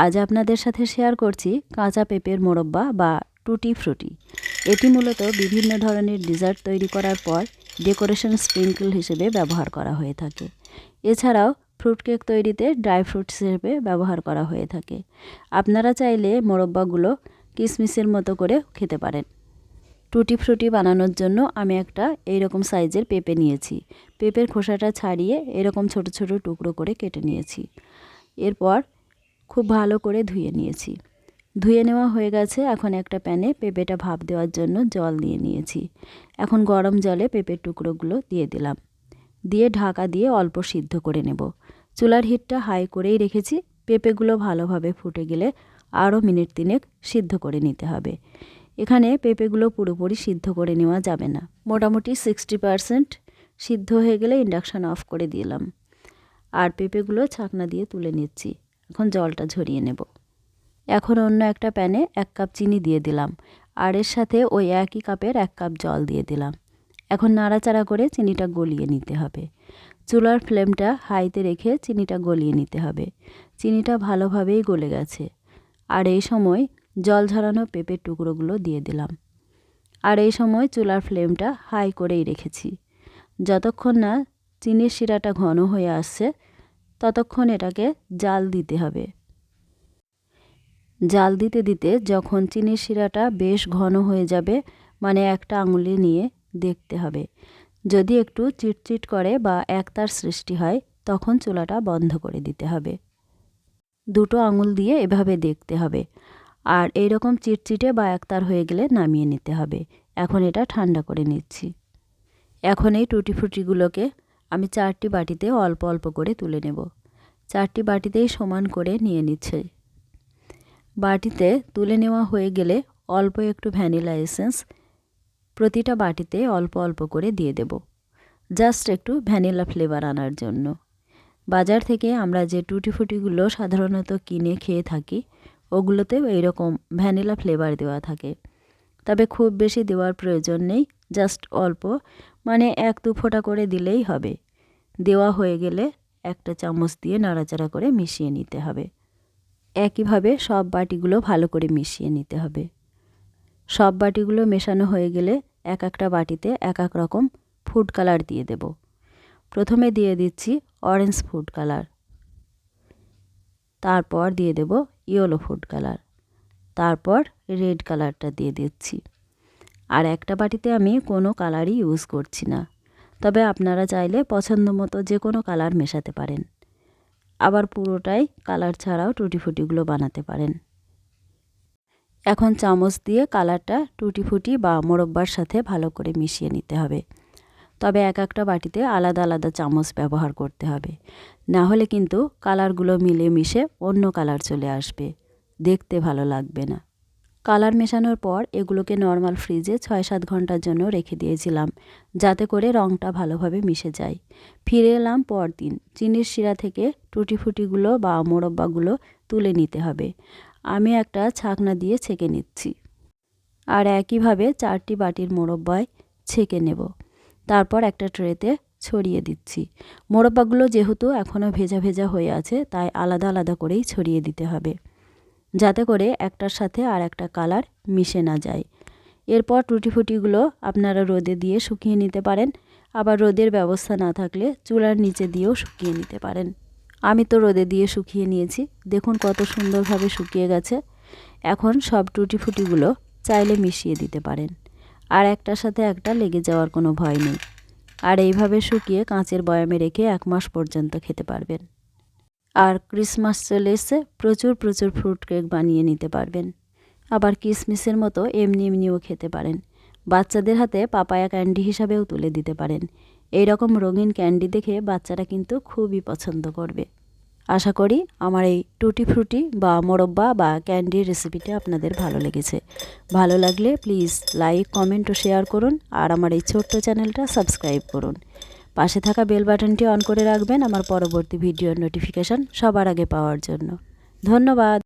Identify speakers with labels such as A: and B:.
A: আজ আপনাদের সাথে শেয়ার করছি কাঁচা পেঁপের মোরব্বা বা টুটি ফ্রুটি। এটি মূলত বিভিন্ন ধরনের ডেজার্ট তৈরি করার পর ডেকোরেশন স্প্রিঙ্কল হিসেবে ব্যবহার করা হয়ে থাকে। এছাড়াও ফ্রুট কেক তৈরিতে ড্রাই ফ্রুটস হিসেবে ব্যবহার করা হয়ে থাকে। আপনারা চাইলে মোরব্বাগুলো কিশমিশের মতো করে খেতে পারেন। টুটি ফ্রুটি বানানোর জন্য আমি একটা এইরকম সাইজের পেঁপে নিয়েছি। পেঁপের খোসাটা ছাড়িয়ে এরকম ছোট ছোট টুকরো করে কেটে নিয়েছি। এরপর খুব ভালো করে ধুয়ে নিয়েছি। ধুয়ে নেওয়া হয়ে গেছে। এখন একটা প্যানে পেঁপেটা ভাপ দেওয়ার জন্য জল দিয়ে নিয়েছি। এখন গরম জলে পেঁপের টুকরোগুলো দিয়ে দিলাম। দিয়ে ঢাকা দিয়ে অল্প সিদ্ধ করে নেব। চুলার হিটটা হাই করেই রেখেছি। পেঁপেগুলো ভালোভাবে ফুটে গেলে আরও মিনিট 3 সিদ্ধ করে নিতে হবে। এখানে পেঁপেগুলো পুরোপুরি সিদ্ধ করে নেওয়া যাবে না। মোটামুটি 60% সিদ্ধ হয়ে গেলে ইন্ডাকশান অফ করে দিলাম। আর পেঁপেগুলো ছাকনা দিয়ে তুলে নিচ্ছি। এখন জলটা ঝরিয়ে নেব। এখন অন্য একটা প্যানে 1 কাপ চিনি দিয়ে দিলাম। আর এর সাথে ওই একই কাপের 1 কাপ জল দিয়ে দিলাম। এখন নাড়াচাড়া করে চিনিটা গলিয়ে নিতে হবে। চুলার ফ্লেমটা হাইতে রেখে চিনিটা গলিয়ে নিতে হবে। চিনিটা ভালোভাবেই গলে গেছে। আর এই সময় জল ঝরানো পেঁপের টুকরোগুলো দিয়ে দিলাম। আর এই সময় চুলার ফ্লেমটা হাই করেই রেখেছি। যতক্ষণ না চিনির শিরাটা ঘন হয়ে আসছে ততক্ষণ এটাকে জাল দিতে হবে। জাল দিতে দিতে যখন চিনির শিরাটা বেশ ঘন হয়ে যাবে, মানে একটা আঙুলে নিয়ে দেখতে হবে। যদি একটু চিটচিট করে বা একতার সৃষ্টি হয় তখন চুলাটা বন্ধ করে দিতে হবে। দুটো আঙুল দিয়ে এভাবে দেখতে হবে। আর এইরকম চিটচিটে বা একতার হয়ে গেলে নামিয়ে নিতে হবে। এখন এটা ঠান্ডা করে নিচ্ছি। এখন এই টুটি ফ্রুটিগুলোকে আমি 4টি বাটিতে অল্প অল্প করে তুলে নেব। 4টি বাটিতেই সমান করে নিয়ে নিচ্ছে। বাটিতে তুলে নেওয়া হয়ে গেলে অল্প একটু ভ্যানিলা এসেন্স প্রতিটা বাটিতে অল্প অল্প করে দিয়ে দেব, জাস্ট একটু ভ্যানিলা ফ্লেভার আনার জন্য। বাজার থেকে আমরা যে টুটি ফ্রুটিগুলো সাধারণত কিনে খেয়ে থাকি ওগুলোতেও এইরকম ভ্যানিলা ফ্লেভার দেওয়া থাকে। তবে খুব বেশি দেওয়ার প্রয়োজন নেই, জাস্ট অল্প, মানে 1-2 ফোঁটা করে দিলেই হবে। দেওয়া হয়ে গেলে একটা চামচ দিয়ে নাড়াচাড়া করে মিশিয়ে নিতে হবে। একইভাবে সব বাটিগুলো ভালো করে মিশিয়ে নিতে হবে। সব বাটিগুলো মেশানো হয়ে গেলে এক একটা বাটিতে এক এক রকম ফুড কালার দিয়ে দেব। প্রথমে দিয়ে দিচ্ছি অরেঞ্জ ফুড কালার, তারপর দিয়ে দেব ইয়েলো ফুড কালার, তারপর রেড কালারটা দিয়ে দিচ্ছি। আর একটা বাটিতে আমি কোনো কালারই ইউজ করছি না, তবে আপনারা চাইলে পছন্দ মতো যে কোনো কালার মেশাতে পারেন। আবার পুরোটাই কালার ছাড়াও টুটি ফ্রুটিগুলো বানাতে পারেন। এখন চামচ দিয়ে কালারটা টুটি ফ্রুটি বা মোরব্বার সাথে ভালো করে মিশিয়ে নিতে হবে। তবে এক একটা বাটিতে আলাদা আলাদা চামচ ব্যবহার করতে হবে, না হলে কিন্তু কালারগুলো মিলে মিশে অন্য কালার চলে আসবে, দেখতে ভালো লাগবে না। কালার মেশানোর পর এগুলোকে নর্মাল ফ্রিজে 6-7 ঘন্টার জন্য রেখে দিয়েছিলাম, যাতে করে রঙটা ভালোভাবে মিশে যায়। ফিরে এলাম পরদিন। চিনির শিরা থেকে টুটি ফ্রুটিগুলো বা মোরব্বাগুলো তুলে নিতে হবে। আমি একটা ছাকনা দিয়ে ছেঁকে নিচ্ছি। আর একইভাবে 4টি বাটির মোরব্বায় ছেঁকে নেব। তারপর একটা ট্রেতে ছড়িয়ে দিচ্ছি। মোরব্বাগুলো যেহেতু এখনও ভেজা ভেজা হয়ে আছে তাই আলাদা আলাদা করেই ছড়িয়ে দিতে হবে, যাতে করে একটার সাথে আর একটা কালার মিশে না যায়। এরপর টুটি ফ্রুটিগুলো আপনারা রোদে দিয়ে শুকিয়ে নিতে পারেন। আবার রোদের ব্যবস্থা না থাকলে চুলার নিচে দিয়েও শুকিয়ে নিতে পারেন। আমি তো রোদে দিয়ে শুকিয়ে নিয়েছি, দেখুন কত সুন্দরভাবে শুকিয়ে গেছে। এখন সব টুটি ফ্রুটিগুলো চাইলে মিশিয়ে দিতে পারেন, আর একটার সাথে একটা লেগে যাওয়ার কোনো ভয় নেই। আর এইভাবে শুকিয়ে কাঁচের বয়ামে রেখে 1 মাস পর্যন্ত খেতে পারবেন। আর ক্রিসমাস চলে এসে প্রচুর প্রচুর ফ্রুট কেক বানিয়ে নিতে পারবেন। আবার কিশমিশের মতো এমনি এমনিও খেতে পারেন। বাচ্চাদের হাতে পাপায়া ক্যান্ডি হিসাবেও তুলে দিতে পারেন। এই রকম রঙিন ক্যান্ডি দেখে বাচ্চারা কিন্তু খুবই পছন্দ করবে। আশা করি আমার এই টুটি ফ্রুটি বা মোরব্বা বা ক্যান্ডির রেসিপিটা আপনাদের ভালো লেগেছে। ভালো লাগলে প্লিজ লাইক, কমেন্ট ও শেয়ার করুন। আর আমার এই ছোট্ট চ্যানেলটা সাবস্ক্রাইব করুন। পাশে থাকা বেল বাটনটি অন করে রাখবেন আমার পরবর্তী ভিডিওর নোটিফিকেশান সবার আগে পাওয়ার জন্য। ধন্যবাদ।